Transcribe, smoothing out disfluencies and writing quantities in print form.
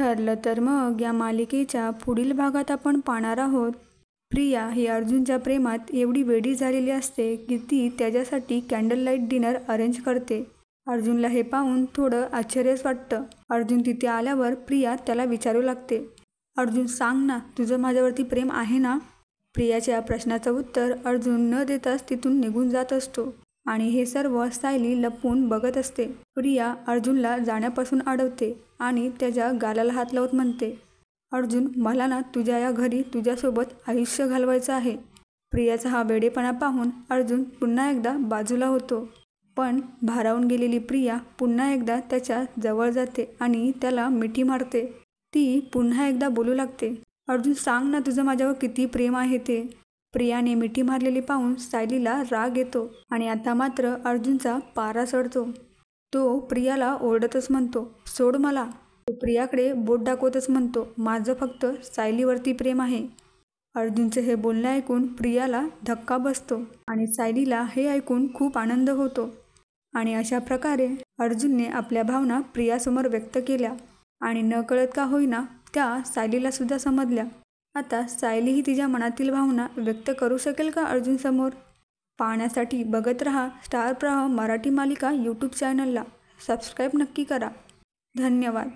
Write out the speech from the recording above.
ठरलं तर मग या मालिकेच्या पुढील भागात आपण पाहणार आहोत प्रिया ही अर्जुनच्या प्रेमात एवढी वेडी झालेली असते की ती त्याच्यासाठी कॅन्डल लाईट डिनर अरेंज करते। अर्जुनला हे पाहून थोडं आश्चर्यच वाटतं। अर्जुन तिथे आल्यावर प्रिया त्याला विचारू लागते, अर्जुन सांग ना, तुझं माझ्यावरती प्रेम आहे ना? प्रियाच्या प्रश्नाचं उत्तर अर्जुन न देताच तिथून निघून जात असतो आणि हे सर्व सायली लपून बघत असते। प्रिया अर्जुनला जाण्यापासून अडवते आणि त्याच्या गालाला हात लावत म्हणते, अर्जुन मला ना तुझ्या या घरी तुझ्यासोबत आयुष्य घालवायचं आहे। प्रियाचा हा वेडेपणा पाहून अर्जुन पुन्हा एकदा बाजूला होतो, पण भारावून गेलेली प्रिया पुन्हा एकदा त्याच्या जवळ जाते आणि त्याला मिठी मारते। ती पुन्हा एकदा बोलू लागते, अर्जुन सांग ना तुझं माझ्यावर किती प्रेम आहे ते। प्रियाने मिठी मारलेली पाहून सायलीला राग येतो आणि आता मात्र अर्जुनचा पारा चढतो। तो प्रियाला ओरडतच म्हणतो, सोड मला। तो प्रियाकडे बोट दाखवतच म्हणतो, माझं फक्त सायलीवरती प्रेम आहे। अर्जुनचे हे बोलणे ऐकून प्रियाला धक्का बसतो आणि सायलीला हे ऐकून खूप आनंद होतो आणि अशा प्रकारे अर्जुनने आपल्या भावना प्रियासमोर व्यक्त केल्या आणि नकळत का होईना त्या सायलीला सुद्धा समजल्या। आता सायली ही तिच्या मनातील भावना व्यक्त करू शकेल का अर्जुनसमोर? पाहण्यासाठी बघत रहा स्टार प्रवाह मराठी मालिका यूट्यूब चॅनलला। सबस्क्राईब नक्की करा। धन्यवाद।